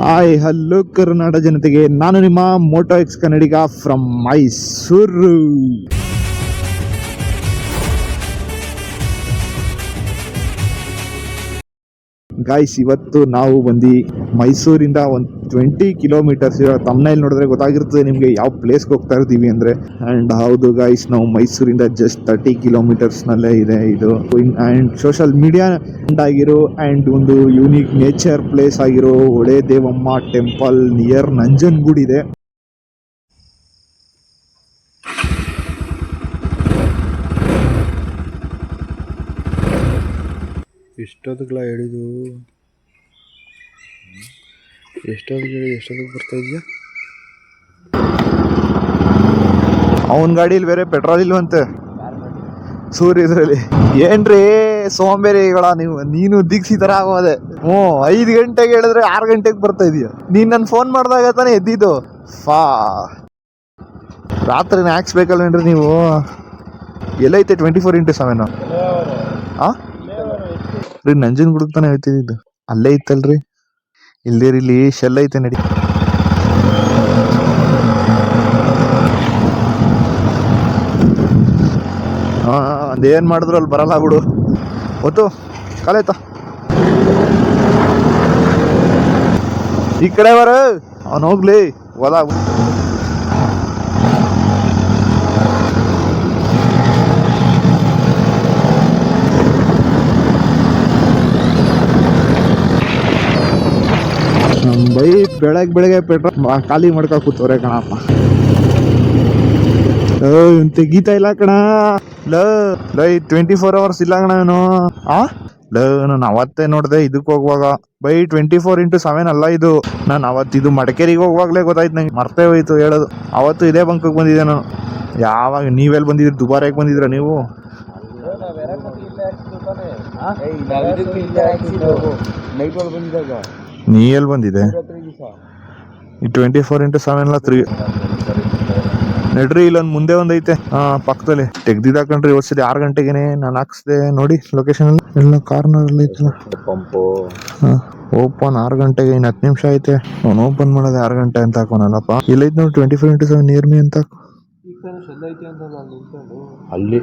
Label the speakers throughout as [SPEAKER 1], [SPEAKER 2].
[SPEAKER 1] Hi hello Karnataka ಜನತೆಗೆ, ನಾನು ನಿಮ್ಮ moto X Kannadiga from Mysuru. Guys, ಇವತ್ತು ನಾವು ಬಂದು ಮೈಸೂರಿಂದ ಒಂದು 20 ಕಿಲೋಮೀಟರ್ಸ್ ಇರೋ ತಮ್ಮನೇಲಿ ನೋಡಿದ್ರೆ ಗೊತ್ತಾಗಿರ್ತದೆ ನಿಮಗೆ ಯಾವ ಪ್ಲೇಸ್ಗೆ ಹೋಗ್ತಾ ಇರ್ತೀವಿ ಅಂದರೆ. ಆ್ಯಂಡ್ ಹೌದು ಗಾಯ್ಸ್, ನಾವು ಮೈಸೂರಿಂದ ಜಸ್ಟ್ 30 ಕಿಲೋಮೀಟರ್ಸ್ನಲ್ಲೇ ಇದೆ ಇದು. ಆ್ಯಂಡ್ ಸೋಷಲ್ ಮೀಡಿಯಾ ಆಗಿರೋ ಆ್ಯಂಡ್ ಒಂದು ಯೂನಿಕ್ ನೇಚರ್ ಪ್ಲೇಸ್ ಆಗಿರೋ ಒಡೆ ದೇವಮ್ಮ ಟೆಂಪಲ್ ನಿಯರ್ ನಂಜನಗೂಡು ಇದೆ.
[SPEAKER 2] ಎಷ್ಟೊತ್ತಿಗೆಲ್ಲ ಹೇಳಿದ್ದು, ಎಷ್ಟೊತ್ತಿಗೆ ಬರ್ತಾ ಇದೆಯಾ?
[SPEAKER 1] ಅವನ ಗಾಡೀಲಿ ಬೇರೆ ಪೆಟ್ರೋಲ್ ಇಲ್ವಂತೆ ಸೂರ್ಯದ್ರಲ್ಲಿ. ಏನ್ರಿ ಸೋಂಬೇರಿಗಳ ನೀನು ದೀಕ್ಷಿ ತರ ಆಗೋದೆ. 5 ಗಂಟೆಗೆ ಹೇಳಿದ್ರೆ 6 ಗಂಟೆಗೆ ಬರ್ತಾ ಇದೀಯ. ನೀನ್ ನನ್ ಫೋನ್ ಮಾಡಿದಾಗ ತಾನೇ ಎದ್ದಿದ್ದು. ರಾತ್ರಿನ ಹಾಕ್ಸ್ಬೇಕಲ್ವೇನ್ರಿ ನೀವು? ಎಲ್ಲೈತೆ 24x7? ರೀ ನಂಜನಗೂಡು ತಾನೇ ಹೇಳ್ತಿದ್ದು. ಅಲ್ಲೇ ಇತ್ತಲ್ರಿ, ಇಲ್ಲಿ ಶೆಲ್ ಐತೆ ನಡಿ. ಅದೇನ್ ಮಾಡಿದ್ರು ಅಲ್ಲಿ ಬರಲ್ಲ ಬಿಡು. ಹೊತ್ತು ಕಾಲಾಯ್ತ ಈ ಕಡೆ ಬರ, ಅವನು ಹೋಗ್ಲಿ ಹೊಲ. ಬೈ ಬೆಳಗ್ಗೆ ಪೆಟ್ರೋಲ್ ಖಾಲಿ ಮಾಡ್ಕೊ ಕೂತವ್ರೆ ಕಣಪ್ಪ. ತೆಗೀತಾ ಇಲ್ಲ ಕಣ. ಲೈ 24 hours ಇಲ್ಲ ಕಣ. ನಾನು ಅವತ್ತೇ ನೋಡ್ದೆ ಇದಕ್ಕೆ ಹೋಗುವಾಗ. ಬೈ 24x7 ಅಲ್ಲ ಇದು. ನಾನು ಅವತ್ತಿದು ಮಡಿಕೇರಿಗೆ ಹೋಗುವಾಗ್ಲೇ ಗೊತ್ತಾಯ್ತು ನಂಗೆ, ಮರ್ತೇ ಹೋಯ್ತು ಹೇಳೋದು. ಅವತ್ತು ಇದೇ ಬಂಕಕ್ಕೆ ಬಂದಿದ್ದೆ ನಾನು. ಯಾವಾಗ ನೀವೆಲ್ಲಿ ಬಂದಿದ್ರಿ? ದುಬಾರಿಯಾಗಿ ಬಂದಿದ್ರ ನೀವು? ನೀ ಎಲ್ಲಿ ಬಂದಿದೆ? ಈ 24x7 ಎಲ್ಲ 3 ನಡ್ರಿ. ಇಲ್ಲೊಂದು ಮುಂದೆ ಒಂದೈತೆ ಪಕ್ಕದಲ್ಲಿ ತೆಗ್ದಿದ್ದಾಕಂಡ್ರಿ. ಇವತ್ತು 6 ಗಂಟೆಗೆನೆ ನಾನು ಹಾಕ್ಸ್ದೆ ನೋಡಿ ಲೊಕೇಶನ್ ಅಲ್ಲಿ. ಎಲ್ಲ ಕಾರ್ನರ್ ಅಲ್ಲಿ ಐತಲ್ಲ ಪಂಪು. ಓಪನ್ 6 ಗಂಟೆಗೆ, ಇನ್ನು 10 ನಿಮಿಷ ಐತೆ. ಅವ್ನು ಓಪನ್ ಮಾಡೋದು 6 ಗಂಟೆ ಅಂತ ಹಾಕೋನಲ್ಲಪ್ಪ. ಇಲ್ಲೈತೆ ನೋಡಿ 24x7 ನಿಯರ್ ಮೀ ಅಂತ. ಅಲ್ಲಿ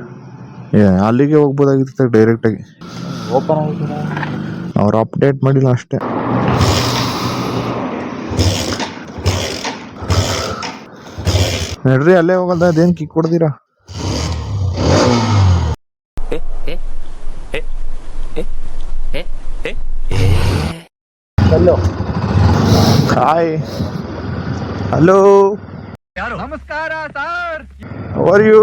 [SPEAKER 1] ಅಲ್ಲಿಗೆ ಹೋಗ್ಬೋದಾಗಿತ್ತು ಡೈರೆಕ್ಟ್ ಆಗಿ. ಓಪನ್ ಆಗಿತ್ತು, ಅವ್ರು ಅಪ್ಡೇಟ್ ಮಾಡಿಲ್ಲ ಅಷ್ಟೇ. ನಡ್ರಿ, ಅಲ್ಲೇ ಹೋಗಲ್ದ? ಅದೇನ್ ಕಿಕ್ ಕೊಡ್ತೀರಾ? ಹಾಯ್ ಹಲೋ
[SPEAKER 3] ನಮಸ್ಕಾರ ಸರ್.
[SPEAKER 1] How are you?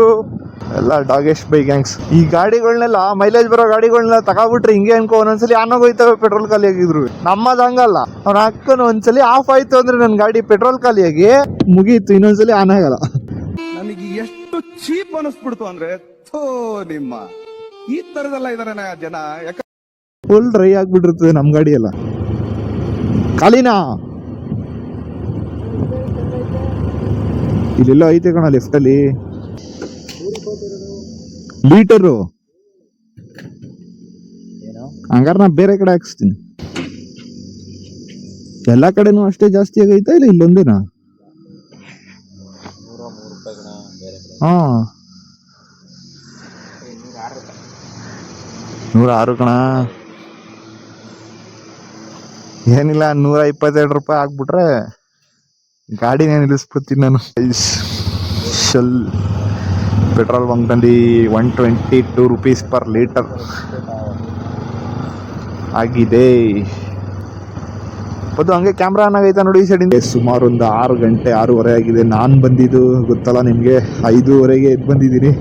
[SPEAKER 1] ಎಲ್ಲ ಡಾಗೇಶ್ ಬೈ ಗ್ಯಾಂಗ್ಸ್. ಈ ಗಾಡಿಗಳನ್ನೆಲ್ಲ ಮೈಲೇಜ್ ಬರೋ ಗಾಡಿಗಳನ್ನೆಲ್ಲ ತಗೋಬಿಟ್ರೆ ಹಿಂಗೆ ಅನ್ಕೋ, ಒಂದೊಂದ್ಸಲಿ ಆನ್ ಆಗೋಯ್ತವೆ ಪೆಟ್ರೋಲ್ ಖಾಲಿಯಾಗಿದ್ರು. ನಮ್ಮದು ಹಂಗಲ್ಲ. ಅವ್ನ ಅಕ್ಕನ ಒಂದ್ಸಲಿ ಆಫ್ ಆಯ್ತು ಅಂದ್ರೆ ನನ್ನ ಗಾಡಿ ಪೆಟ್ರೋಲ್ ಖಾಲಿಯಾಗಿ ಮುಗೀತು, ಇನ್ನೊಂದ್ಸಲಿ ಆನ್ ಆಗಲ್ಲ.
[SPEAKER 3] ನನಗೆ ಎಷ್ಟು ಚೀಪ್ ಅನಿಸ್ಬಿಡ್ತು ಅಂದ್ರೆ, ನಿಮ್ಮ ಈ ತರದೆಲ್ಲ ಇದಾರೆ ಜನ.
[SPEAKER 1] ಫುಲ್ ಡ್ರೈ ಆಗ್ಬಿಟ್ಟಿರ್ತದೆ ನಮ್ ಗಾಡಿ ಎಲ್ಲ. ಖಾಲಿನಾ? ಇಲ್ಲೆಲ್ಲ ಐತೆ ಕಣ ಲೆಫ್ಟ್ ಅಲ್ಲಿ ಲೀಟರು. ಹಂಗಾರ ನಾ ಬೇರೆ ಕಡೆ ಹಾಕ್ಸ್ತೀನಿ. ಎಲ್ಲಾ ಕಡೆನೂ ಅಷ್ಟೇ ಜಾಸ್ತಿ ಆಗೈತಾ ಇಲ್ಲ ಇಲ್ಲೊಂದೇನಾ? 106 ಕಣ. ಏನಿಲ್ಲ, 122 ರೂಪಾಯಿ ಹಾಕ್ಬಿಟ್ರೆ ಗಾಡಿನೇ ನಿಲ್ಲಿಸ್ಬಿಡ್ತೀನಿ ನಾನು. ಶೆಲ್ ಪೆಟ್ರೋಲ್ ಬಂಕ್ನಲ್ಲಿ 122 rupees per liter ಆಗಿದೆ. ಅದು ಹಂಗೆ ಕ್ಯಾಮ್ರಾ ಆನ್ ಆಗೈತಾ ನೋಡಿ ಈ ಸೈಡಿಂದ. ಸುಮಾರು ಒಂದು 6 ಗಂಟೆ 6:30 ಆಗಿದೆ. ನಾನು ಬಂದಿದ್ದು ಗೊತ್ತಲ್ಲ ನಿಮಗೆ, 5:30ಗೆ ಎದ್ದು ಬಂದಿದ್ದೀನಿ.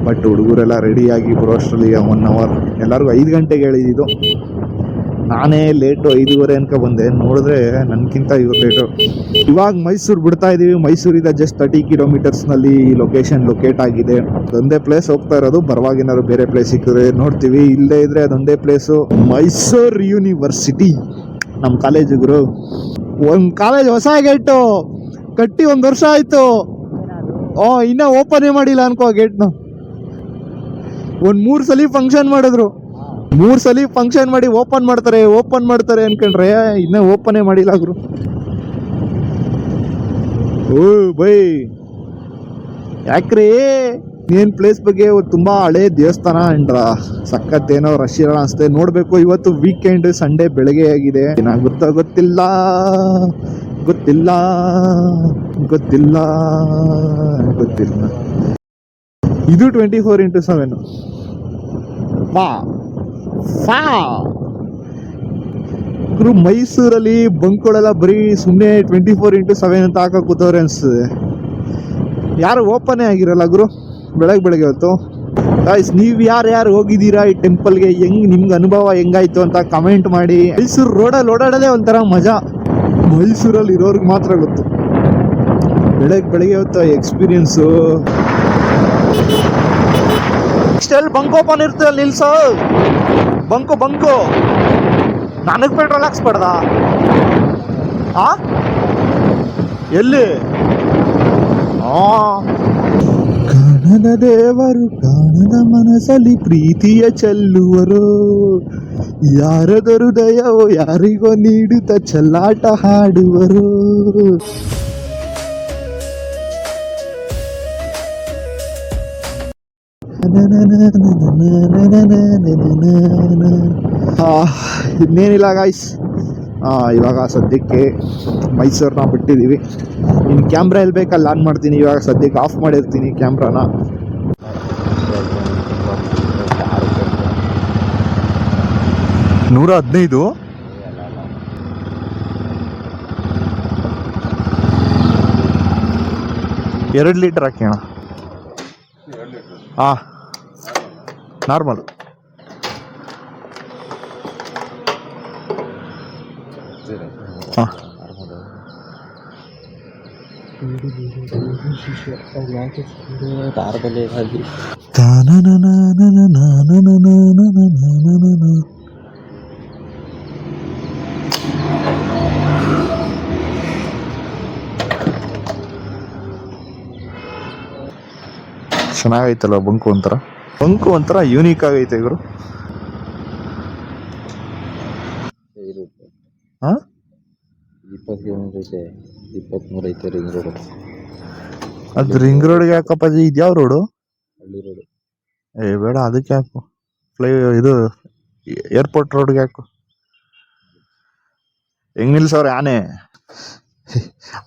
[SPEAKER 1] ಬಟ್ ಹುಡುಗರೆಲ್ಲ ರೆಡಿಯಾಗಿ ಬರೋಷ್ಟರಲ್ಲಿ 1 hour. ಎಲ್ಲರಿಗೂ 5 ಗಂಟೆಗೆ ಹೇಳಿದ್ದು. ನಾನೇ ಲೇಟು 5:30 ಅನ್ಕ ಬಂದೆ. ನೋಡಿದ್ರೆ ನನ್ಗಿಂತ ಇವ್ರು ಲೇಟು. ಇವಾಗ ಮೈಸೂರು ಬಿಡ್ತಾ ಇದೀವಿ. ಮೈಸೂರಿಂದ ಜಸ್ಟ್ 30 ಕಿಲೋಮೀಟರ್ಸ್ನಲ್ಲಿ ಲೊಕೇಶನ್ ಲೊಕೇಟ್ ಆಗಿದೆ. ಅದೊಂದೇ ಪ್ಲೇಸ್ ಹೋಗ್ತಾ ಇರೋದು. ಬರವಾಗಿನಾರು ಬೇರೆ ಪ್ಲೇಸ್ ಸಿಕ್ಕಿದ್ರೆ ನೋಡ್ತೀವಿ, ಇಲ್ಲೇ ಇದ್ರೆ ಅದೊಂದೇ ಪ್ಲೇಸು. ಮೈಸೂರು ಯೂನಿವರ್ಸಿಟಿ ನಮ್ಮ ಕಾಲೇಜುಗಳು. ಒಂದು ಕಾಲೇಜ್ ಹೊಸ ಗೇಟು ಕಟ್ಟಿ 1 ವರ್ಷ ಆಯ್ತು. ಇನ್ನ ಓಪನೇ ಮಾಡಿಲ್ಲ ಅನ್ಕೋ ಗೇಟ್ನ. 1-3 ಸಲ ಫಂಕ್ಷನ್ ಮಾಡಿದ್ರು. 3 ಸಲ ಫಂಕ್ಷನ್ ಮಾಡಿ ಓಪನ್ ಮಾಡ್ತಾರೆ ಅನ್ಕೊಂಡ್ರೆ ಇನ್ನೂ ಓಪನೇ ಮಾಡಿಲ್ಲ ಗುರು. ಓ ಬೈ ಯಾಕ್ರಿ ಏನ್ ಪ್ಲೇಸ್ ಬಗ್ಗೆ ತುಂಬಾ ಹಳೆ ದೇವಸ್ಥಾನ ಅಂಡ್ರ ಸಖತ್ತೇನೋ ರಶ್ ಇರೋಣ ಅನ್ಸುತ್ತೆ. ನೋಡ್ಬೇಕು, ಇವತ್ತು ವೀಕೆಂಡ್ ಸಂಡೇ ಬೆಳಗ್ಗೆ ಆಗಿದೆ, ಏನಾಗುತ್ತೋ ಗೊತ್ತಿಲ್ಲ ಗೊತ್ತಿಲ್ಲ ಗೊತ್ತಿಲ್ಲ ಗೊತ್ತಿಲ್ಲ. ಇದು 24x7 ಗುರು. ಮೈಸೂರಲ್ಲಿ ಬಂಕ್ಗಳೆಲ್ಲ ಬರೀ ಸುಮ್ಮನೆ 24x7 ಅಂತ ಹಾಕಕ್ ಕೂತವ್ರೆ ಅನ್ಸ್ತದೆ. ಯಾರು ಓಪನೇ ಆಗಿರಲ್ಲ ಗುರು ಬೆಳಗ್ಗೆ ಹೊತ್ತು. ಗಾಯ್ಸ್, ನೀವು ಯಾರು ಹೋಗಿದ್ದೀರಾ ಈ ಟೆಂಪಲ್ಗೆ? ನಿಮ್ಗೆ ಅನುಭವ ಹೆಂಗಾಯ್ತು ಅಂತ ಕಮೆಂಟ್ ಮಾಡಿ. ಮೈಸೂರು ರೋಡಲ್ಲಿ ಓಡಾಡೋದೇ ಒಂಥರ ಮಜಾ, ಮೈಸೂರಲ್ಲಿ ಇರೋರ್ಗೆ ಮಾತ್ರ ಗೊತ್ತು. ಬೆಳಗ್ಗೆ ಹೊತ್ತು ಎಕ್ಸ್ಪೀರಿಯನ್ಸು. ನೆಕ್ಸ್ಟ್ ಬಂಕ್ ಓಪನ್ ಇರ್ತದೆ ಅಲ್ಲಿ ನಿಲ್ಸೋ. ಬಂಕು ನನಗೆ ಪೆಟ್ರೋಲ್ ಹಾಕ್ಸ್ಬಾರ್ದ? ಎಲ್ಲಿ? ಕಾಣದ ದೇವರು ಕಾಣದ ಮನಸ್ಸಲ್ಲಿ ಪ್ರೀತಿಯ ಚೆಲ್ಲುವರು, ಯಾರದ ಹೃದಯವೋ ಯಾರಿಗೋ ನೀಡುತ್ತ ಚೆಲ್ಲಾಟ ಹಾಡುವರು. ಇನ್ನೇನಿಲ್ಲ ಗಾಯ್ಸ್, ಇವಾಗ ಸದ್ಯಕ್ಕೆ ಮೈಸೂರನ್ನ ಬಿಟ್ಟಿದ್ದೀವಿ. ಇನ್ನು ಕ್ಯಾಮ್ರಾ ಎಲ್ಲಿ ಬೇಕಲ್ಲಿ ಆನ್ ಮಾಡ್ತೀನಿ. ಇವಾಗ ಸದ್ಯಕ್ಕೆ ಆಫ್ ಮಾಡಿರ್ತೀನಿ ಕ್ಯಾಮ್ರಾನ. $115. 2 ಲೀಟರ್ ಹಾಕಿ ಅಣ್ಣ. ನಾರ್ಮಲ್. ಚೆನ್ನಾಗೈತಲ್ಲ ಬಂಕು ಒಂಥರ ಯೂನಿಕ್ ಆಗೈತೆ ಇವರು. ಹಾ
[SPEAKER 2] 23 ಐತೆ ರಿಂಗ್ ರೋಡ್.
[SPEAKER 1] ಅದು ರಿಂಗ್ ರೋಡ್ಗೆ ಯಾಕಪ್ಪ? ಇದ್ಯಾವ ರೋಡು?
[SPEAKER 2] ಹಳ್ಳಿ ರೋಡ್.
[SPEAKER 1] ಬೇಡ, ಅದಕ್ಕೆ ಯಾಕು ಇದು ಏರ್ಪೋರ್ಟ್ ರೋಡ್ಗೆ ಯಾಕು? ಹೆಂಗ್ ನಿಲ್ಸವ್ರೆ ಆನೆ?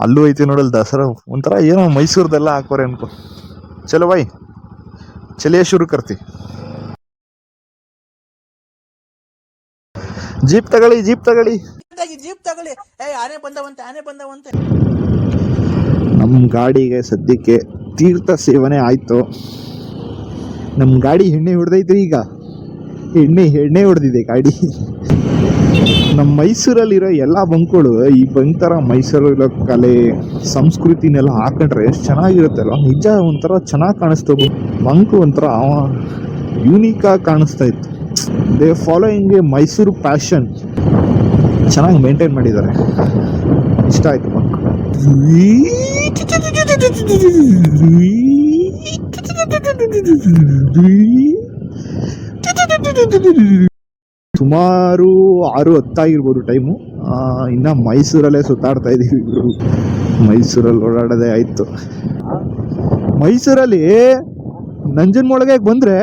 [SPEAKER 1] ಅಲ್ಲೂ ಐತಿ ನೋಡಲ್ ದಸರಾ ಒಂಥರ ಏನೋ ಮೈಸೂರ್ದೆಲ್ಲ ಹಾಕೋರೆ ಅನ್ಕೋ. ಚಲೋ ಬಾಯ್, ಚಲಿಯ ಶುರು ಕರ್ತಿ. ಜೀಪ್ ತಗೊಳ್ಳಿ.
[SPEAKER 4] ಆನೆ ಬಂದವಂತೆ.
[SPEAKER 1] ನಮ್ಮ ಗಾಡಿಗೆ ಸದ್ಯಕ್ಕೆ ತೀರ್ಥ ಸೇವನೆ ಆಯ್ತು. ನಮ್ಮ ಗಾಡಿ ಎಣ್ಣೆ ಹೊಡೆದೈತ್ರಿ. ಈಗ ಎಣ್ಣೆ ಹೊಡೆದಿದೆ ಗಾಡಿ. ನಮ್ಮ ಮೈಸೂರಲ್ಲಿರೋ ಎಲ್ಲ ಬಂಕ್ಗಳು ಈ ಬಂಕ್ ಥರ ಮೈಸೂರಿರೋ ಕಲೆ ಸಂಸ್ಕೃತಿನೆಲ್ಲ ಹಾಕೊಂಡ್ರೆ ಎಷ್ಟು ಚೆನ್ನಾಗಿರುತ್ತಲ್ಲ. ನಿಜ ಒಂಥರ ಚೆನ್ನಾಗಿ ಕಾಣಿಸ್ತು. ಬಂಕ್ ಒಂಥರ ಯೂನಿಕ್ ಆಗಿ ಕಾಣಿಸ್ತಾ ಇತ್ತು. They following A Mysuru passion. ಚೆನ್ನಾಗಿ ಮೇಂಟೈನ್ ಮಾಡಿದ್ದಾರೆ, ಇಷ್ಟ ಆಯ್ತು ಬಂಕ್. ಸುಮಾರು 6:10 ಆಗಿರ್ಬೋದು ಟೈಮು. ಇನ್ನು ಮೈಸೂರಲ್ಲೇ ಸುತ್ತಾಡ್ತಾ ಇದ್ದೀವಿ. ಮೈಸೂರಲ್ಲಿ ಓಡಾಡೋದೇ ಆಯಿತು. ಮೈಸೂರಲ್ಲಿ ನಂಜನಮೂಡಿಗೆ ಬಂದರೆ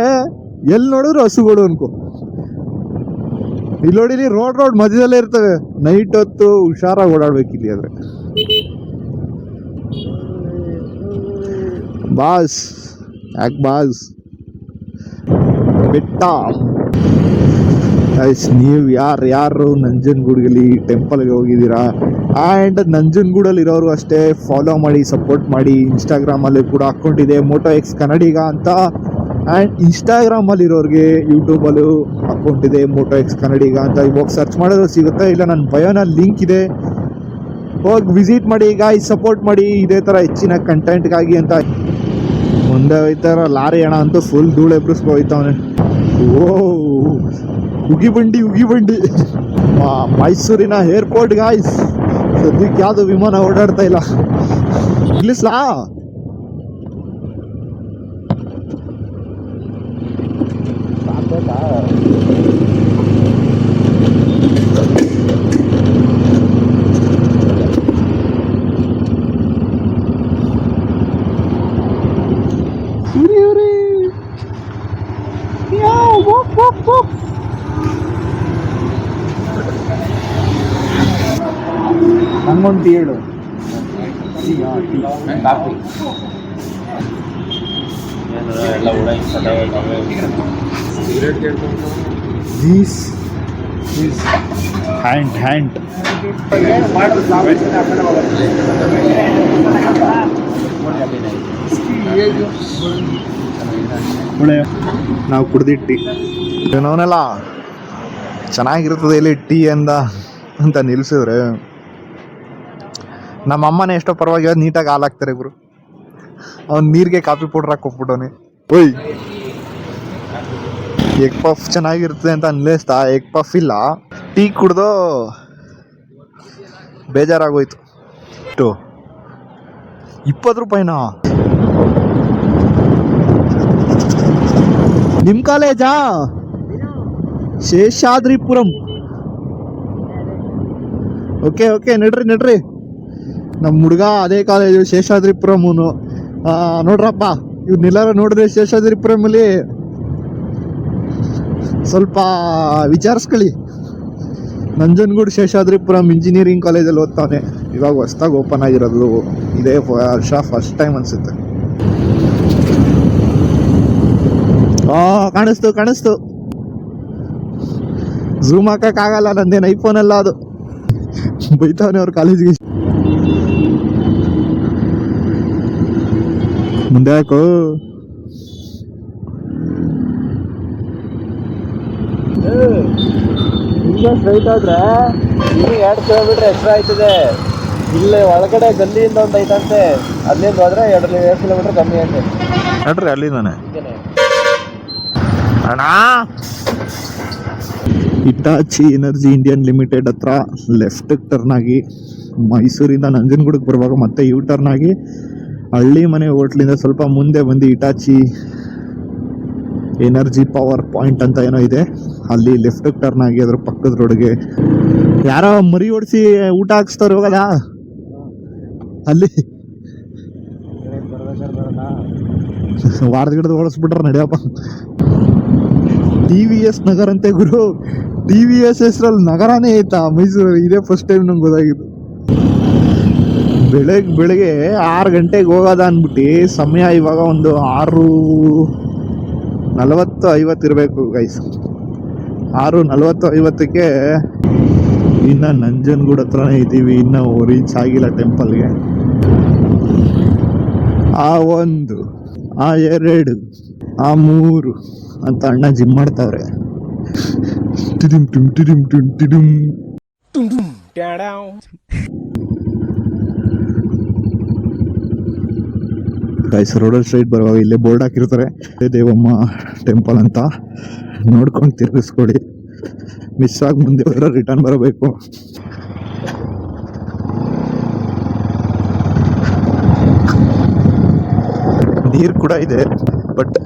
[SPEAKER 1] ಎಲ್ಲಿ ನೋಡಿದ್ರು ಹಸುಗಳು ಅನ್ಕೋ. ಇಲ್ಲಿ ನೋಡಿ, ರೋಡ್ ಮಧ್ಯದಲ್ಲೇ ಇರ್ತವೆ. ನೈಟ್ ಹೊತ್ತು ಹುಷಾರಾಗಿ ಓಡಾಡ್ಬೇಕಿಲ್ಲಿ. ಆದರೆ ಬಾಸ್ ಬೆಟ್ಟ. ನೀವು ಯಾರು ನಂಜನಗೂಡಿಗೆ ಟೆಂಪಲ್ಗೆ ಹೋಗಿದ್ದೀರಾ? ಆ್ಯಂಡ್ ನಂಜನಗೂಡಲ್ಲಿ ಇರೋರು ಅಷ್ಟೇ ಫಾಲೋ ಮಾಡಿ, ಸಪೋರ್ಟ್ ಮಾಡಿ. ಇನ್ಸ್ಟಾಗ್ರಾಮಲ್ಲಿ ಕೂಡ ಅಕೌಂಟ್ ಇದೆ, ಮೋಟೋ ಎಕ್ಸ್ ಕನ್ನಡಿಗ ಅಂತ. ಆ್ಯಂಡ್ ಇನ್ಸ್ಟಾಗ್ರಾಮಲ್ಲಿರೋರಿಗೆ ಯೂಟ್ಯೂಬಲ್ಲೂ ಅಕೌಂಟ್ ಇದೆ, ಮೋಟೋ ಎಕ್ಸ್ ಕನ್ನಡಿಗ ಅಂತ. ಇವಾಗ ಸರ್ಚ್ ಮಾಡಿದ್ರು ಸಿಗುತ್ತೆ, ಇಲ್ಲ ನನ್ನ ಬಯೋನಲ್ಲಿ ಲಿಂಕ್ ಇದೆ, ಹೋಗಿ ವಿಸಿಟ್ ಮಾಡಿ ಗಾಯ್ಸ್, ಸಪೋರ್ಟ್ ಮಾಡಿ ಇದೇ ಥರ ಹೆಚ್ಚಿನ ಕಂಟೆಂಟ್ಗಾಗಿ ಅಂತ. ಮುಂದೆ ಹೋಯ್ತಾರ ಲಾರಿ ಅಣ್ಣ ಅಂತೂ ಫುಲ್ ಧೂಳು ಎಬ್ರಿಸ್ಕೊ ಹೋಯ್ತವನೆ. ಉಗಿ ಬಂಡಿ ಮೈಸೂರಿನ ಏರ್ಪೋರ್ಟ್ ಗಾಯ್ಸ್. ಸದ್ಯಕ್ಕೆ ಯಾವುದು ವಿಮಾನ ಓಡಾಡ್ತಾ ಇಲ್ಲ. ಇಲ್ಲಿಸ್ಲಾ ನಂಗೊಂದು ಟೀ ಹೇಳು.
[SPEAKER 2] ಕಾಫಿ ಎಲ್ಲ
[SPEAKER 1] This is hand. ನಾವು ಕುಡ್ದಿಟ್ಟು ಏನೋನೆಲ್ಲ ಚೆನ್ನಾಗಿರ್ತದೆ ಇಲ್ಲಿ ಟೀ ಅಂತ ನಿಲ್ಸಿದ್ರೆ ನಮ್ಮ ಅಮ್ಮನೇ ಎಷ್ಟೋ ಪರವಾಗಿ ನೀಟಾಗಿ ಹಾಲು ಹಾಕ್ತಾರೆ ಗುರು. ಅವ್ನು ನೀರಿಗೆ ಕಾಫಿ ಪೌಡ್ರ್ ಹಾಕೊಟ್ಬಿಟ್ಟವನೆ. ಓಯ್ ಎಗ್ ಪಫ್ ಚೆನ್ನಾಗಿರ್ತದೆ ಅಂತ ಅನ್ಲಿಸ್ತಾ ಎಗ್ ಪಫ್ ಇಲ್ಲ, ಟೀ ಕುಡ್ದು ಬೇಜಾರಾಗೋಯ್ತು. 20 ರೂಪಾಯಿನಾ? ನಿಮ್ಮ ಕಾಲೇಜಾ? ಶೇಷಾದ್ರಿಪುರಂ. ಓಕೆ ನಡ್ರಿ ನಮ್ಮ ಹುಡುಗ ಅದೇ ಕಾಲೇಜು ಶೇಷಾದ್ರಿಪುರಮು. ನೋಡ್ರಪ್ಪ ಇವ್ರನ್ನೆಲ್ಲಾರು ನೋಡಿದ್ರೆ ಶೇಷಾದ್ರಿಪುರಮಲ್ಲಿ ಸ್ವಲ್ಪ ವಿಚಾರಿಸ್ಕೊಳ್ಳಿ. ನಂಜನಗೂಡು ಶೇಷಾದ್ರಿಪುರಂ ಇಂಜಿನಿಯರಿಂಗ್ ಕಾಲೇಜಲ್ಲಿ ಓದ್ತಾನೆ. ಇವಾಗ ಹೊಸ್ದಾಗಿ ಓಪನ್ ಆಗಿರೋದು, ಇದೇ ವರ್ಷ ಫಸ್ಟ್ ಟೈಮ್ ಅನ್ಸುತ್ತೆ. ಕಾಣಿಸ್ತು. ಝೂಮ್ ಹಾಕಕ್ಕಾಗಲ್ಲ, ನಂದೇನು ಐಫೋನ್ ಅಲ್ಲ ಅದು. ಬೈತಾವನೆ ಅವ್ರ ಕಾಲೇಜಿಗೆ. ಮುಂದೆ ಹಾಕು.
[SPEAKER 2] ಹಿಂಗೆ ಸ್ಟ್ರೈಟ್ ಆದ್ರೆ ಇನ್ನೂ 2 ಕಿಲೋಮೀಟರ್ ಎಕ್ಸ್ಟ್ರಾ ಆಯ್ತದೆ. ಇಲ್ಲೇ ಒಳಗಡೆ ಗಲ್ಲಿಯಿಂದ ಒಂದು ಐತಂತೆ, ಅಲ್ಲಿಂದ ಹೋದ್ರೆ 2 ಕಿಲೋಮೀಟರ್ ಕಮ್ಮಿ ಐತೆ.
[SPEAKER 1] ನೋಡ್ರಿ ಅಲ್ಲಿಂದಾನೆ ಅಣ್ಣ. ಇಟಾಚಿ ಎನರ್ಜಿ ಇಂಡಿಯನ್ ಲಿಮಿಟೆಡ್ ಹತ್ರ ಲೆಫ್ಟ್ ಟರ್ನ್ ಆಗಿ ಮೈಸೂರಿಂದ ನಂಜನಗೂಡಿಗೆ ಬರುವಾಗ ಮತ್ತೆ ಯೂ ಟರ್ನ್ ಆಗಿ ಹಳ್ಳಿ ಮನೆ ಹೋಟ್ಲಿಂದ ಸ್ವಲ್ಪ ಮುಂದೆ ಬಂದು ಇಟಾಚಿ ಎನರ್ಜಿ ಪವರ್ ಪಾಯಿಂಟ್ ಅಂತ ಏನೋ ಇದೆ, ಅಲ್ಲಿ ಲೆಫ್ಟ್ ಟರ್ನ್ ಆಗಿ ಅದ್ರ ಪಕ್ಕದ ರೋಡ್ಗೆ ಯಾರೋ ಮರಿ ಓಡಿಸಿ ಊಟ ಹಾಕ್ಸ್ತಾರೆ ಹೋಗದ ಅಲ್ಲಿ. ವಾರದ ಗಿಡದ ಓಡಿಸ್ಬಿಟ್ರೆ ನಡೆಯಪ್ಪ. TVS ನಗರ ಅಂತೆ ಗುರು. TVS ಹೆಸರಲ್ಲಿ ನಗರನೇ ಐತಾ ಮೈಸೂರಲ್ಲಿ? ಇದೇ ಫಸ್ಟ್ ಟೈಮ್ ನಂಗೆ ಗೊತ್ತಾಗಿದ್ದು. ಬೆಳಗ್ಗೆ 6 ಗಂಟೆಗೆ ಹೋಗೋದ ಅಂದ್ಬಿಟ್ಟು ಸಮಯ ಇವಾಗ ಒಂದು 6:40-50 ಇರಬೇಕು ಗೈಸ್. 6:40-50ಕ್ಕೆ ಇನ್ನು ನಂಜನಗೂಡು ಹತ್ರನೇ ಇದ್ದೀವಿ. ಇನ್ನು ರೀಚ್ ಆಗಿಲ್ಲ ಟೆಂಪಲ್ಗೆ. ಆ 1, ಆ 2, ಆ 3 ಅಂತ ಅಣ್ಣ ಜಿಮ್ ಮಾಡ್ತಾವ್ರೆ. ಗೈಸ್ ರೋಡಲ್ಲಿ ಸ್ಟ್ರೈಟ್ ಬರುವಾಗ ಇಲ್ಲೇ ಬೋರ್ಡ್ ಹಾಕಿರ್ತಾರೆ, ದೇವಮ್ಮ ಟೆಂಪಲ್ ಅಂತ. ನೋಡ್ಕೊಂಡು ತಿರ್ಗಿಸ್ಕೊಡಿ. ಮಿಸ್ ಆಗಿ ಮುಂದೆ ಹೋದ್ರೆ ರಿಟರ್ನ್ ಬರಬೇಕು. ನೀರು ಕೂಡ ಇದೆ, ಬಟ್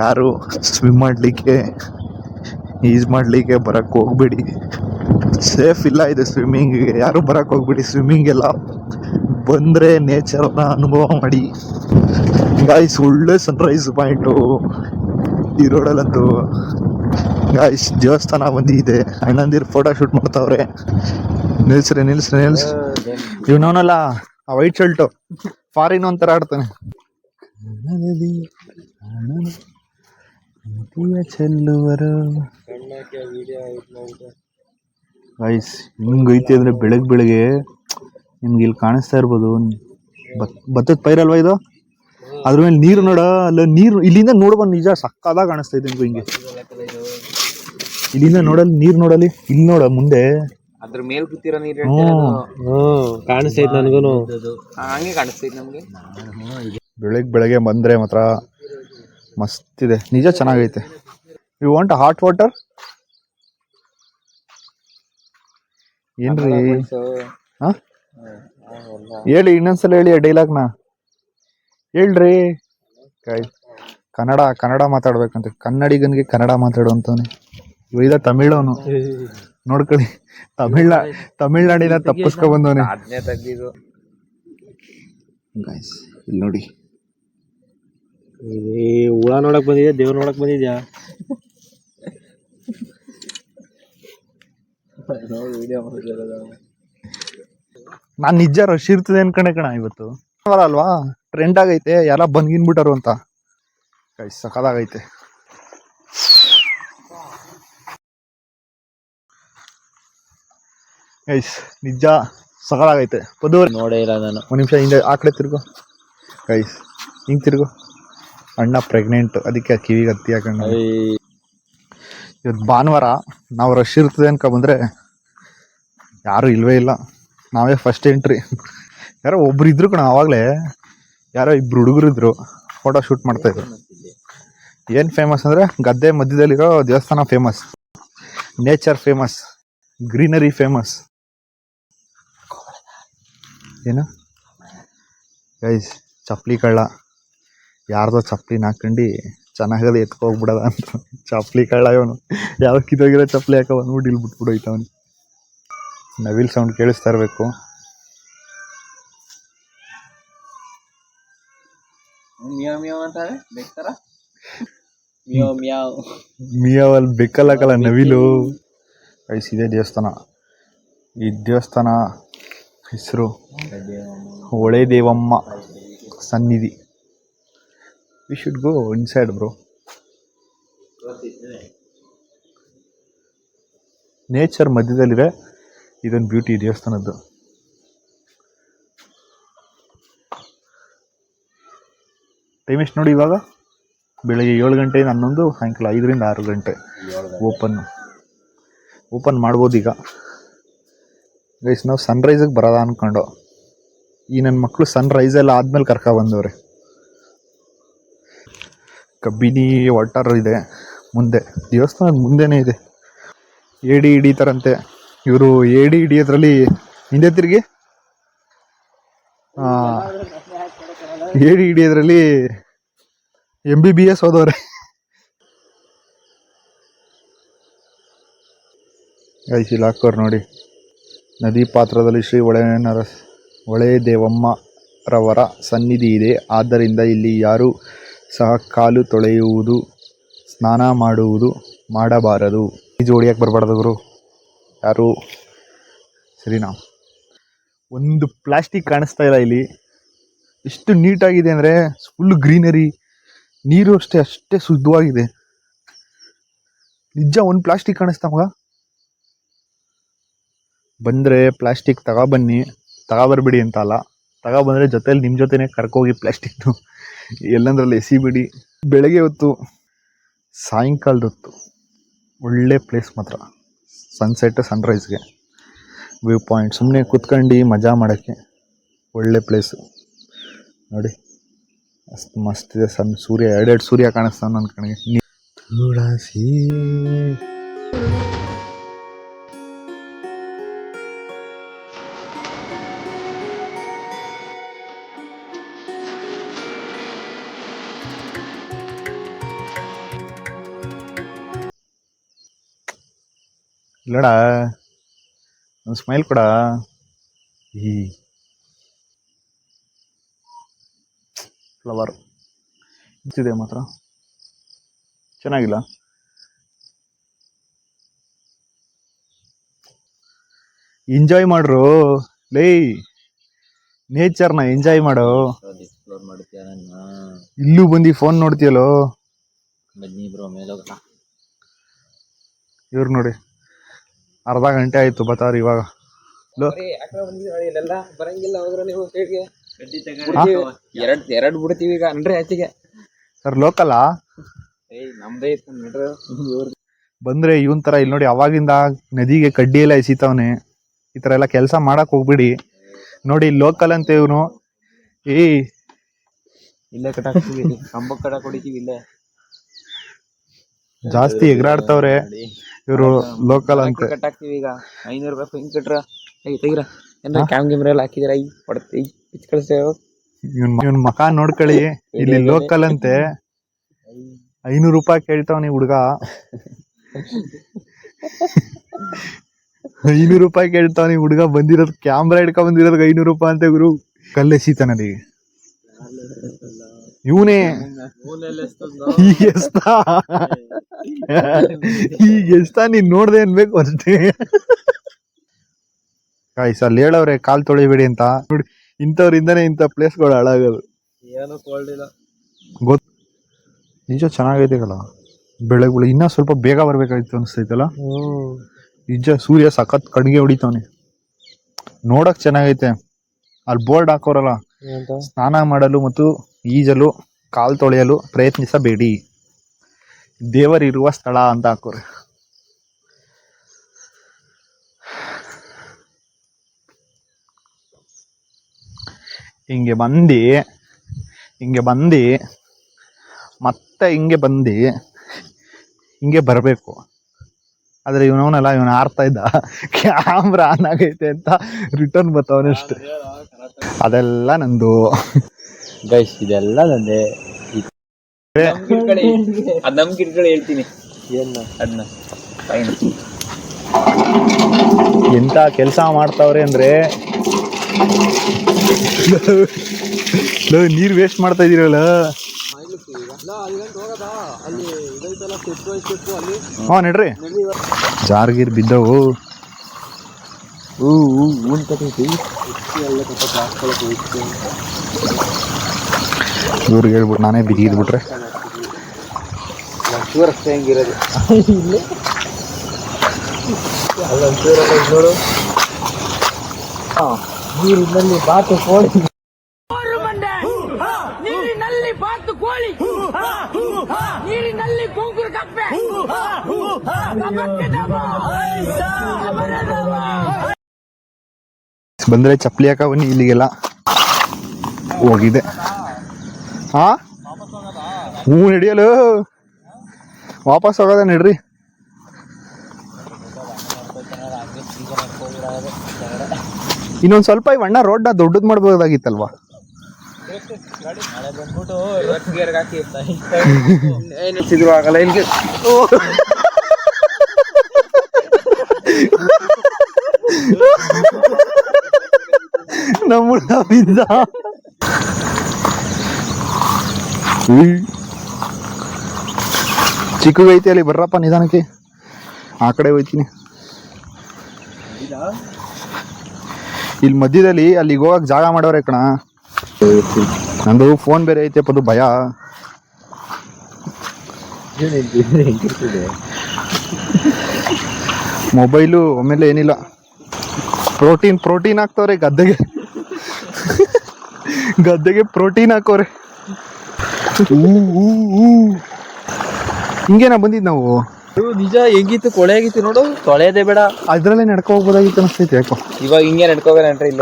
[SPEAKER 1] ಯಾರು ಸ್ವಿಮ್ ಮಾಡಲಿಕ್ಕೆ ಈಜ್ ಮಾಡಲಿಕ್ಕೆ ಬರಕ್ಕೆ ಹೋಗ್ಬೇಡಿ. ಸೇಫ್ ಇಲ್ಲ ಇದೆ ಸ್ವಿಮ್ಮಿಂಗಿಗೆ. ಯಾರು ಬರಕ್ಕೆ ಹೋಗ್ಬೇಡಿ ಸ್ವಿಮ್ಮಿಂಗೆಲ್ಲ. ಬಂದರೆ ನೇಚರ್ನ ಅನುಭವ ಮಾಡಿ. ಗಾಯ್ಸ್ ಒಳ್ಳೆ ಸನ್ರೈಸ್ ಪಾಯಿಂಟು ಈ ರೋಡಲ್ಲಂತೂ. ಗಾಯ್ಸ್ ದೇವಸ್ಥಾನ ಬಂದಿದೆ, ಅಣ್ಣಂದಿರು ಫೋಟೋ ಶೂಟ್ ಮಾಡ್ತಾವ್ರೆ. ನಿಲ್ಸ್ರಿ. ಇವನವನಲ್ಲ ಆ ವೈಟ್ ಶರ್ಟು, ಫಾರಿನ್ ಒಂಥರ ಆಡ್ತಾನೆ. ಗೈಸ್ ಹಿಂಗೈತಿ ಅಂದ್ರೆ ಬೆಳಗ್ಗೆ ನಿಮ್ಗೆ ಇಲ್ಲಿ ಕಾಣಿಸ್ತಾ ಇರ್ಬೋದು, ಭತ್ತದ ಪೈರಲ್ವಾ ಇದು. ಅದ್ರ ಮೇಲೆ ನೀರು ನೋಡ, ಅಲ್ಲ ನೀರು ಇಲ್ಲಿಂದ ನೋಡ್ಬಂದು ನಿಜ ಸಕ್ಕದಾಗ ಕಾಣಿಸ್ತಾ ಇದೆ ಹಿಂಗೆ. ಇಲ್ಲಿಂದ ನೋಡಲ್ಲಿ ನೀರು ನೋಡಲಿ, ಇಲ್ಲಿ ನೋಡ ಮುಂದೆ
[SPEAKER 2] ಅದ್ರ ಮೇಲ್ ಕೂತಿರೋ ನೀರು ಕಾಣಿಸ್ತೈತೆ ನನಗೂನು. ಹಂಗೆ ಕಾಣಿಸ್ತೈತೆ ನಮ್ಗೆ.
[SPEAKER 1] ಬೆಳಗ್ಗೆ ಬಂದ್ರೆ ಮಾತ್ರ ಮಸ್ತ್ ಇದೆ ನಿಜ, ಚೆನ್ನಾಗೈತೆ. You want hot water? ಏನ್ರಿ ಹೇಳಿ, ಇನ್ನೊಂದ್ಸಲ ಹೇಳಿ ಡೈಲಾಗ್ನ ಹೇಳ್ರಿ. ಕನ್ನಡ ಮಾತಾಡ್ಬೇಕಂತ, ಕನ್ನಡಿಗನ್ಗೆ ಕನ್ನಡ ಮಾತಾಡುವಂತವನೇ. ಇವ ತಮಿಳವನು ನೋಡ್ಕೊಳ್ಳಿ, ತಮಿಳ್ನಾಡಿನ ತಪ್ಪಿಸ್ಕೊ ಬಂದವನೇ. ಗಾಯ್ಸ್ ಇಲ್ಲಿ ನೋಡಿ,
[SPEAKER 2] ಹುಳ ನೋಡಕ್ ಬಂದಿದ್ಯಾ ದೇವ್ರ ನೋಡಕ್ ಬಂದಿದ್ಯಾ?
[SPEAKER 1] ನಾನು ನಿಜ ರಶ್ ಇರ್ತದೆ ಅನ್ಕೊಂಡೆ ಕಣ ಇವತ್ತು ಅಲ್ವಾ, ಟ್ರೆಂಡ್ ಆಗೈತೆ, ಎಲ್ಲ ಬಂದ್ಗಿನ್ಬಿಟ್ಟಾರು ಅಂತ. ಗೈಸ್ ಸಖತ್ತಾಗೈತೆ. ಗೈಸ್ ನಿಜ ಸಖತ್ತಾಗೈತೆ.
[SPEAKER 2] ನೋಡೇ ಇಲ್ಲ ನಾನು.
[SPEAKER 1] ಒಂದು ನಿಮಿಷ ಹಿಂದೆ ಆ ಕಡೆ ತಿರ್ಗು ಗೈಸ್, ಹಿಂಗೆ ತಿರ್ಗು. ಅಣ್ಣ ಪ್ರೆಗ್ನೆಂಟ್, ಅದಕ್ಕೆ ಕಿವಿಗೆ ಹತ್ತಿ ಹಾಕೊಂಡು. ಇವತ್ತು ಭಾನುವಾರ, ನಾವು ರಶ್ ಇರ್ತದೆ ಅನ್ಕೊಂಡ್ಬಂದ್ರೆ ಯಾರು ಇಲ್ವೇ ಇಲ್ಲ, ನಾವೇ ಫಸ್ಟ್ ಎಂಟ್ರಿ. ಯಾರೋ ಒಬ್ರು ಇದ್ರು ಕಣ, ಆವಾಗಲೇ ಯಾರೋ ಇಬ್ರು ಹುಡುಗರು ಇದ್ರು, ಫೋಟೋ ಶೂಟ್ ಮಾಡ್ತಾ ಇದ್ರು. ಏನು ಫೇಮಸ್ ಅಂದರೆ ಗದ್ದೆ ಮಧ್ಯದಲ್ಲಿರೋ ದೇವಸ್ಥಾನ famous, nature famous, greenery famous. ಏನು ಗೈಸ್, ಚಪ್ಪಲಿ ಕಳ್ಳ ಯಾರ್ದೋ ಚಪ್ಪಲಿನ ಹಾಕೊಂಡು ಚೆನ್ನಾಗದ ಎತ್ಕೋಗ್ಬಿಡದ ಅಂತ. ಚಪ್ಪಲಿ ಕಳ್ಳ ಇವನು, ಯಾವ ಕಿತ್ತೋಗಿರೋ ಚಪ್ಪಲಿ ಹಾಕೋ ಬಂದ್ಬಿಟ್ಟು ಇಲ್ಲಿ ಬಿಟ್ಬಿಡೋಯ್ತವನು. ನವಿಲ್ ಸೌಂಡ್ ಕೇಳಿಸ್ತಾ ಇರಬೇಕು. ಮಿಯಾವಲ್ಲಿ ಬೆಕ್ಕಲ್ಲಕಲ್ಲ ನವಿಲು. ಗೈಸ್ ಇದೇ ದೇವಸ್ಥಾನ. ಈ ದೇವಸ್ಥಾನ ಹೆಸರು ಹೊಳೆ ದೇವಮ್ಮ ಸನ್ನಿಧಿ. We should go inside bro. Nature ಮಧ್ಯದಲ್ಲಿದೆ, ಇದೊಂದು ಬ್ಯೂಟಿ ದೇವಸ್ಥಾನದ್ದು. ಟೈಮ್ ಎಷ್ಟು ನೋಡಿ ಇವಾಗ, ಬೆಳಗ್ಗೆ 7 ಗಂಟೆಯಿಂದ 11, ಸಾಯಂಕಾಲ 5ರಿಂದ 6 ಗಂಟೆ ಓಪನ್ ಮಾಡ್ಬೋದು ಈಗ. ಗೈಸ್ ನಾವು ಸನ್ರೈಸಿಗೆ ಬರೋದ ಅಂದ್ಕೊಂಡು, ಈ ನನ್ನ ಮಕ್ಕಳು ಸನ್ರೈಸ್ ಎಲ್ಲ ಆದ್ಮೇಲೆ ಕರ್ಕೊಬಂದವ್ರೆ. ಕಬ್ಬಿನಿ ವಾಟರ್ ಇದೆ ಮುಂದೆ, ದೇವಸ್ಥಾನದ ಮುಂದೆನೇ ಇದೆ. ಏಡಿ ಹಿಡಿತಾರಂತೆ ಇವರು. ಏಡಿ ಹಿಡಿಯೋದ್ರಲ್ಲಿ ಹಿಂದೆ ತಿರುಗಿ ಏಡಿ ಹಿಡಿಯೋದ್ರಲ್ಲಿ MBBS ಓದವ್ರೆ. ಗೈಸ್ ಇಲ್ಲಿ ಹಾಕೋರು ನೋಡಿ, ನದಿ ಪಾತ್ರದಲ್ಲಿ ಶ್ರೀ ಹೊಳೆ ದೇವಮ್ಮರವರ ಸನ್ನಿಧಿ ಇದೆ. ಆದ್ದರಿಂದ ಇಲ್ಲಿ ಯಾರೂ ಸಹ ಕಾಲು ತೊಳೆಯುವುದು, ಸ್ನಾನ ಮಾಡುವುದು ಮಾಡಬಾರದು. ಈಜು ಹೊಡಿಯಕ್ಕೆ ಬರಬಾರ್ದು ಗುರು ಯಾರು, ಸರಿನಾ? ಒಂದು ಪ್ಲಾಸ್ಟಿಕ್ ಕಾಣಿಸ್ತಾ ಇಲ್ಲ ಇಲ್ಲಿ. ಎಷ್ಟು ನೀಟಾಗಿದೆ ಅಂದರೆ ಫುಲ್ ಗ್ರೀನರಿ, ನೀರು ಅಷ್ಟೇ ಶುದ್ಧವಾಗಿದೆ. ನಿಜ ಒಂದು ಪ್ಲಾಸ್ಟಿಕ್ ಕಾಣಿಸ್ತಾ ಮಗ. ಬಂದರೆ ಪ್ಲಾಸ್ಟಿಕ್ ತಗೊಬನ್ನಿ, ತಗೊಬರ್ಬಿಡಿ ಅಂತ ಅಲ್ಲ, ತಗೊಬಂದರೆ ಜೊತೆಲಿ ನಿಮ್ಮ ಜೊತೆನೇ ಕರ್ಕೋಗಿ ಪ್ಲಾಸ್ಟಿಕ್ನು ಎಲ್ಲಂದ್ರಲ್ಲಿ ಎಸಿಬಿಡಿ. ಬೆಳಗ್ಗೆ ಹೊತ್ತು, ಸಾಯಂಕಾಲದ ಹೊತ್ತು ಒಳ್ಳೆ ಪ್ಲೇಸ್ ಮಾತ್ರ. ಸನ್ಸೆಟ್ ಸನ್ರೈಸ್ಗೆ ವ್ಯೂ ಪಾಯಿಂಟ್, ಸುಮ್ಮನೆ ಕೂತ್ಕೊಂಡು ಮಜಾ ಮಾಡೋಕ್ಕೆ ಒಳ್ಳೆ ಪ್ಲೇಸು ನೋಡಿ. ಅಷ್ಟು ಮಸ್ತ್ ಇದೆ. ಸೂರ್ಯ ಎರಡೆರಡು ಸೂರ್ಯ ಕಾಣಿಸ್ತಾನೆ ನನ್ನ ಕಣ್ಣಿಗೆ. ತುಳಸಿ ಇಲ್ಲಡ, ಒಂದು ಸ್ಮೈಲ್ ಕೊಡ. ಈ ಫ್ಲವರ್ ಇದ್ದಿದೆ ಮಾತ್ರ ಚೆನ್ನಾಗಿಲ್ಲ. ಎಂಜಾಯ್ ಮಾಡ್ರು ಲೇ, ನೇಚರ್ನ ಎಂಜಾಯ್ ಮಾಡು. ಇಲ್ಲೂ ಬಂದು ಫೋನ್ ನೋಡ್ತೀಯಲ್ಲೋ. ಇವ್ರು ನೋಡಿ, ಅರ್ಧ ಗಂಟೆ ಆಯ್ತು ಬತ್ತಾರ ಇವಾಗ.
[SPEAKER 2] ಎರಡು ಬಿಡ್ತೀವಿ ಈಗ ಅಂದ್ರೆ ಆಚೆಗೆ.
[SPEAKER 1] ಸರ್ ಲೋಕಲ್ಲ
[SPEAKER 2] ನಮ್ದೇ
[SPEAKER 1] ಬಂದ್ರೆ ಇವನ್ ತರ ಇಲ್ಲಿ ನೋಡಿ, ಅವಾಗಿಂದ ನದಿಗೆ ಕಡ್ಡಿ ಎಲ್ಲ ಎಸಿತವನೆ. ಈ ತರ ಎಲ್ಲ ಕೆಲಸ ಮಾಡಕ್ ಹೋಗ್ಬಿಡಿ. ನೋಡಿ ಲೋಕಲ್ ಅಂತ ಇವನು.
[SPEAKER 2] ಇಲ್ಲೇ ಕಟ್ಟಾಕ್ತಿವಿ, ಕಂಬ ಕಟ್ಟಾಕ್ ಹೊಡಿತೀವಿ ಇಲ್ಲೇ.
[SPEAKER 1] ಜಾಸ್ತಿ ಎಗರಾಡ್ತವ್ರೆ ಇವರು ಲೋಕಲ್ ಅಂತ.
[SPEAKER 2] ಕಟ್ಟಾಕ್ತಿವಿ ಈಗ 500 ರೂಪಾಯಿ ಫೈನ್ ಕಟ್ರ. ತೆಗಿರ ಏನ್ರ ಕ್ಯಾಮ್ ಗಿಮ್ರ ಎಲ್ಲ ಹಾಕಿದ್ರ ಹೊಡ್ತಿ ಪಿಚ್ ಕಳಿಸ್ತೇವೆ.
[SPEAKER 1] ಇವನ್ ಮಕ ನೋಡ್ಕೊಳ್ಳಿ, ಇಲ್ಲಿ ಲೋಕಲ್ ಅಂತೆ. 500 ರೂಪಾಯಿ ಕೇಳ್ತಾವನಿ ಹುಡ್ಗ. 500 ರೂಪಾಯಿ ಕೇಳ್ತಾವನಿ ಹುಡ್ಗ. ಬಂದಿರೋದು ಕ್ಯಾಮ್ರಾ ಹಿಡ್ಕೊಂಡ್ ಬಂದಿರೋದು 500 ರೂಪಾಯಿ ಅಂತ ಗುರು. ಕಲ್ಲೆಸಿತ ನನಗೆ ಇವನೇ. ಈಗ ಎಸ್ತಾ ನೀನ್ ನೋಡ್ದೆ ಅನ್ಬೇಕು ಅಷ್ಟೇ. ಗಾಯ್ಸ್ ಅಲ್ಲಿ ಹೇಳವ್ರೆ ಕಾಲ್ ತೊಳಿಬೇಡಿ ಅಂತ ನೋಡಿ, ಇಂಥವ್ರಿಂದನೇ ಇಂಥ ಪ್ಲೇಸ್ಗಳು ಹಾಳಾಗೋದು.
[SPEAKER 2] ಏನು ಕೋಲ್ಡ್ ಇಲ್ಲ.
[SPEAKER 1] ಗೊತ್ತು ನಿಜ ಚೆನ್ನಾಗೈತೆಗಲ್ಲ, ಬೆಳೆಗಳು ಇನ್ನೂ ಸ್ವಲ್ಪ ಬೇಗ ಬರ್ಬೇಕಾಗಿತ್ತು ಅನಿಸ್ತೈತಲ್ಲ. ನಿಜ ಸೂರ್ಯ ಸಖತ್ ಕಣ್ಗೆ ಹೊಡಿತಾವನೆ, ನೋಡಕ್ ಚೆನ್ನಾಗೈತೆ. ಅಲ್ಲಿ ಬೋರ್ಡ್ ಹಾಕೋರಲ್ಲ, ಸ್ನಾನ ಮಾಡಲು ಮತ್ತು ಈಜಲು ಕಾಲ್ ತೊಳೆಯಲು ಪ್ರಯತ್ನಿಸಬೇಡಿ, ದೇವರಿರುವ ಸ್ಥಳ ಅಂತ ಹಾಕೋರೆ. ಹಿಂಗೆ ಬಂದು ಮತ್ತೆ ಹಿಂಗೆ ಬಂದು ಹಿಂಗೆ ಬರಬೇಕು. ಆದರೆ ಇವನವನಲ್ಲ, ಇವನು ಆರ್ತಾ ಇದ್ದ ಕ್ಯಾಮ್ರಾ ಆನ್ ಆಗೈತೆ ಅಂತ ರಿಟರ್ನ್ ಬರ್ತಾವನಷ್ಟೆ. ಅದೆಲ್ಲ ನಂದು
[SPEAKER 2] ಗೈಸ್, ಇದೆಲ್ಲ ನಂದೆ. ನಮ್ ಗಿಡಗಳು ಹೇಳ್ತೀನಿ ಅದನ್ನ
[SPEAKER 1] ಎಂತ ಕೆಲಸ ಮಾಡ್ತಾವ್ರೆ ಅಂದ್ರೆ, ನೀರು ವೇಸ್ಟ್ ಮಾಡ್ತಾ ಇದೀರಲ್ಲ. ಹಾ ನಡ್ರಿ, ಜಾರ್ಗಿರ್ ಬಿದ್ದವು. ಇವ್ರಿಗೆ ಹೇಳ್ಬಿಟ್ಟು ನಾನೇ ಬಿಗಿದ್ಬಿಟ್ರೆ
[SPEAKER 2] ಅಷ್ಟೇ ಹೆಂಗಿರೋದು. ನೋಡು, ನೀರಿನಲ್ಲಿ ಬಾತು ಕೋಳಿ,
[SPEAKER 5] ನೀರಿನಲ್ಲಿ ಬಾತು ಕೋಳಿ, ನೀರಿನಲ್ಲಿ ಕೊಂಕುರು ಕಪ್ಪೆ.
[SPEAKER 1] ಬಂದ್ರೆ ಚಪ್ಪಲಿ ಹಾಕ ಬನ್ನಿ, ಇಲ್ಲಿಗೆಲ್ಲ ಹೋಗಿದೆ. ಹಾ ಹ್ಞೂ ನಡಿಯಲು ವಾಪಸ್ ಹೋಗೋದ ನಡ್ರಿ. ಇನ್ನೊಂದ್ ಸ್ವಲ್ಪ ಇವಣ್ಣ ರೋಡ್ನ ದೊಡ್ಡದ್ ಮಾಡ್ಬೋದಾಗಿತ್ತಲ್ವಾ.
[SPEAKER 2] ಆಗಲ್ಲ ಇಲ್ಲಿಗೆ.
[SPEAKER 1] ನಮ್ಮ ಬಿದ್ದ. ಚಿಕ್ಕಗೈತಿ ಅಲ್ಲಿ, ಬರ್ರಪ್ಪ ನಿಧಾನಕ್ಕೆ. ಆ ಕಡೆ ಹೋಯ್ತೀನಿ. ಇಲ್ಲಿ ಮಧ್ಯದಲ್ಲಿ ಅಲ್ಲಿಗೆ ಹೋಗಕ್ ಜಾಗ ಮಾಡೋರೆ ಕಣ. ನಂದು ಫೋನ್ ಬೇರೆ ಐತೆ, ಅದು ಭಯ. ಮೊಬೈಲು ಆಮೇಲೆ ಏನಿಲ್ಲ, ಪ್ರೋಟೀನ್ ಹಾಕ್ತವ್ರೆ ಗದ್ದೆಗೆ ಪ್ರೋಟೀನ್ ಹಾಕೋರೆ. ಹಿಂಗೇನಾ ಬಂದಿದ್ ನಾವು.
[SPEAKER 2] ನಿಜ ಹೆಂಗಿತ್ತು, ಕೊಳೆ ಆಗಿತ್ತು ನೋಡು. ತೊಳೆಯದೇ ಬೇಡ,
[SPEAKER 1] ಅದ್ರಲ್ಲೇ ನಡ್ಕೊ ಹೋಗ್ಬೋದಾಗಿತ್ತು ಅನಿಸ್ತೈತೆ ಯಾಕೋ.
[SPEAKER 2] ಇವಾಗ ಹಿಂಗೆ ನಡ್ಕೋಗೇನ್ರಿ ಇಲ್ಲ.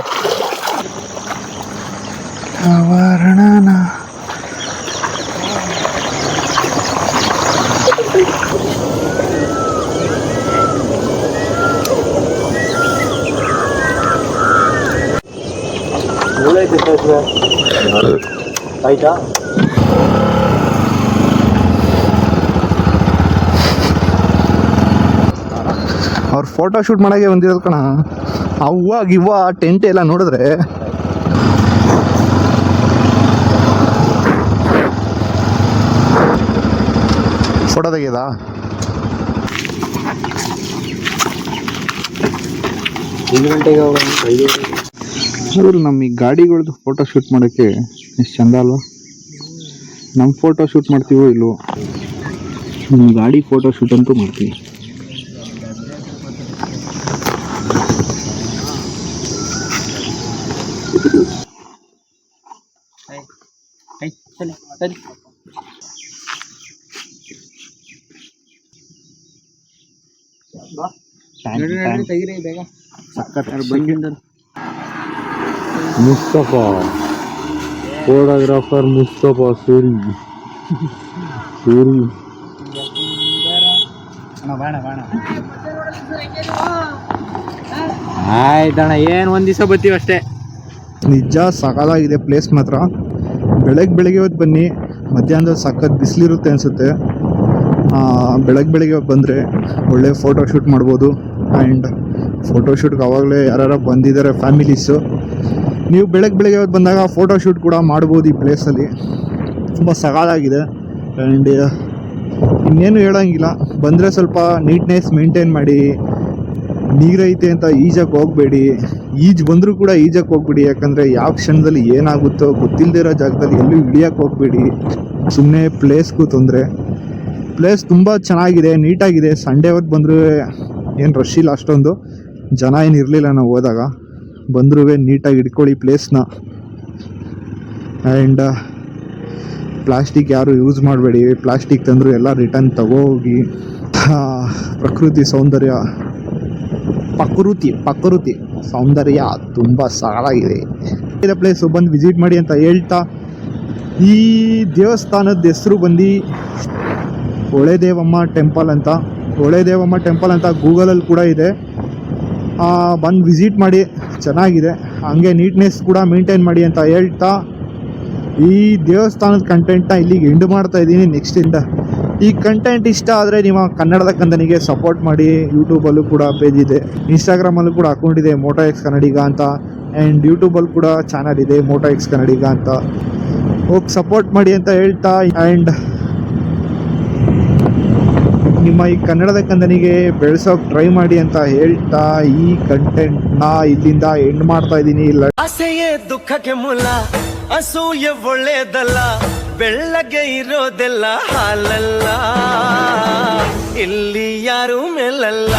[SPEAKER 2] ಆಯ್ತಾ,
[SPEAKER 1] ಅವ್ರು ಫೋಟೋ ಶೂಟ್ ಮಾಡಾಗೆ ಬಂದಿರೋದು ಕಣ. ಅವ್ವ ಟೆಂಟ್ ಎಲ್ಲ ನೋಡಿದ್ರೆ ಫೋಟೋ ತೆಗೆಯದಾ. ಅದ್ರಲ್ಲಿ ನಮ್ಮ ಈ ಗಾಡಿಗಳದ್ದು ಫೋಟೋ ಶೂಟ್ ಮಾಡೋಕ್ಕೆ ಎಷ್ಟು ಚಂದ ಅಲ್ವಾ. ನಮ್ಮ ಫೋಟೋ ಶೂಟ್ ಮಾಡ್ತೀವೋ ಇಲ್ವೋ, ನಮ್ಮ ಗಾಡಿ ಫೋಟೋ ಶೂಟ್ ಅಂತೂ ಮಾಡ್ತೀವಿ. ಮುಸ್ತಫಾ ಫೋಟೋಗ್ರಾಫರ್, ಮುಸ್ತಫಾ ಸೂರಿ.
[SPEAKER 2] ಆಯ್ತಣ್ಣ, ಏನ್ ಒಂದ್ ದಿವಸ ಬರ್ತೀವಿ ಅಷ್ಟೇ.
[SPEAKER 1] ನಿಜ ಸಕಾಲಾಗಿದೆ ಪ್ಲೇಸ್ ಮಾತ್ರ. ಬೆಳಗ್ಗೆ ಹೊತ್ತು ಬನ್ನಿ, ಮಧ್ಯಾಹ್ನದಲ್ಲಿ ಸಖತ್ ಬಿಸಿಲಿರುತ್ತೆ ಅನಿಸುತ್ತೆ. ಬೆಳಗ್ಗೆ ಬಂದರೆ ಒಳ್ಳೆ ಫೋಟೋ ಶೂಟ್ ಮಾಡ್ಬೋದು. ಆ್ಯಂಡ್ ಫೋಟೋ ಶೂಟ್ಗೆ ಆವಾಗಲೇ ಯಾರು ಬಂದಿದ್ದಾರೆ ಫ್ಯಾಮಿಲೀಸು. ನೀವು ಬೆಳಗ್ಗೆ ಹೊತ್ತು ಬಂದಾಗ ಫೋಟೋ ಶೂಟ್ ಕೂಡ ಮಾಡ್ಬೋದು ಈ ಪ್ಲೇಸಲ್ಲಿ. ತುಂಬ ಸಕಾಲಾಗಿದೆ. ಆ್ಯಂಡ್ ಇನ್ನೇನು ಹೇಳೋಂಗಿಲ್ಲ, ಬಂದರೆ ಸ್ವಲ್ಪ ನೀಟ್ನೆಸ್ ಮೇಂಟೈನ್ ಮಾಡಿ. ನೀರೈತೆ ಅಂತ ಈಜಕ್ಕೆ ಹೋಗಬೇಡಿ. ಈಜು ಬಂದರೂ ಕೂಡ ಈಜಕ್ಕೆ ಹೋಗ್ಬೇಡಿ, ಯಾಕಂದರೆ ಯಾವ ಕ್ಷಣದಲ್ಲಿ ಏನಾಗುತ್ತೋ ಗೊತ್ತಿಲ್ಲದೆ ಇರೋ ಜಾಗದಲ್ಲಿ ಎಲ್ಲೂ ಇಳಿಯೋಕ್ಕೆ ಹೋಗಬೇಡಿ. ಸುಮ್ಮನೆ ಪ್ಲೇಸ್ಗೂ ತೊಂದರೆ. ಪ್ಲೇಸ್ ತುಂಬ ಚೆನ್ನಾಗಿದೆ, ನೀಟಾಗಿದೆ. ಸಂಡೇ ಹೊತ್ತು ಬಂದರೂ ಏನು ರಶ್ ಇಲ್ಲ ಅಷ್ಟೊಂದು, ಜನ ಏನು ಇರಲಿಲ್ಲ ನಾವು ಹೋದಾಗ. ಬಂದರೂ ನೀಟಾಗಿ ಇಟ್ಕೊಳ್ಳಿ ಪ್ಲೇಸ್ನ. ಆ್ಯಂಡ್ ಪ್ಲಾಸ್ಟಿಕ್ ಯಾರು ಯೂಸ್ ಮಾಡಬೇಡಿ. ಪ್ಲಾಸ್ಟಿಕ್ ತಂದರೂ ಎಲ್ಲ ರಿಟರ್ನ್ ತಗೋಗಿ. ಪ್ರಕೃತಿ ಸೌಂದರ್ಯ ಸೌಂದರ್ಯ ತುಂಬ ಸಾರಾಗಿದೆ. ಪ್ಲೇಸು ಬಂದು ವಿಸಿಟ್ ಮಾಡಿ ಅಂತ ಹೇಳ್ತಾ, ಈ ದೇವಸ್ಥಾನದ ಹೆಸರು ಬಂದು ಹೊಳೆದೇವಮ್ಮ ಟೆಂಪಲ್ ಅಂತ. ಹೊಳೆದೇವಮ್ಮ ಟೆಂಪಲ್ ಅಂತ ಗೂಗಲಲ್ಲಿ ಕೂಡ ಇದೆ. ಬಂದು ವಿಸಿಟ್ ಮಾಡಿ, ಚೆನ್ನಾಗಿದೆ. ಹಂಗೆ ನೀಟ್ನೆಸ್ ಕೂಡ ಮೇಂಟೈನ್ ಮಾಡಿ ಅಂತ ಹೇಳ್ತಾ, ಈ ದೇವಸ್ಥಾನದ ಕಂಟೆಂಟ್ನ ಇಲ್ಲಿಗೆ ಎಂಡ್ ಮಾಡ್ತಾ ಇದ್ದೀನಿ. ನೆಕ್ಸ್ಟಿಂದ ಈ ಕಂಟೆಂಟ್ ಇಷ್ಟ ಆದರೆ ನಿಮ್ಮ ಕನ್ನಡದ ಕಂದನಿಗೆ ಸಪೋರ್ಟ್ ಮಾಡಿ. ಯೂಟ್ಯೂಬಲ್ಲೂ ಕೂಡ ಪೇಜ್ ಇದೆ, ಇನ್ಸ್ಟಾಗ್ರಾಮಲ್ಲೂ ಕೂಡ ಅಕೌಂಟ್ ಇದೆ ಮೋಟೋ ಎಕ್ಸ್ ಕನ್ನಡಿಗ ಅಂತ, ಆ್ಯಂಡ್ ಯೂಟ್ಯೂಬಲ್ಲಿ ಕೂಡ ಚಾನಲ್ ಇದೆ ಮೋಟೋ ಎಕ್ಸ್ ಕನ್ನಡಿಗ ಅಂತ. ಹೋಗಿ ಸಪೋರ್ಟ್ ಮಾಡಿ ಅಂತ ಹೇಳ್ತಾ, ಆ್ಯಂಡ್ ನಿಮ್ಮ ಈ ಕನ್ನಡದ ಕಂದನಿಗೆ ಬೆಳೆಸೋಕೆ ಟ್ರೈ ಮಾಡಿ ಅಂತ ಹೇಳ್ತಾ, ಈ ಕಂಟೆಂಟ್ನ ಇಲ್ಲಿಂದ ಎಂಡ್ ಮಾಡ್ತಾ ಇದ್ದೀನಿ.
[SPEAKER 6] ಆಸೆಯೇ ದುಃಖಕ್ಕೆ ಮೂಲ, ಅಸೂಯೆ ಒಳ್ಳೆಯದಲ್ಲ, ಬೆಳ್ಳಗೆ ಇರೋದೆಲ್ಲ ಹಾಲಲ್ಲ, ಇಲ್ಲಿ ಯಾರು ಮೇಲಲ್ಲ.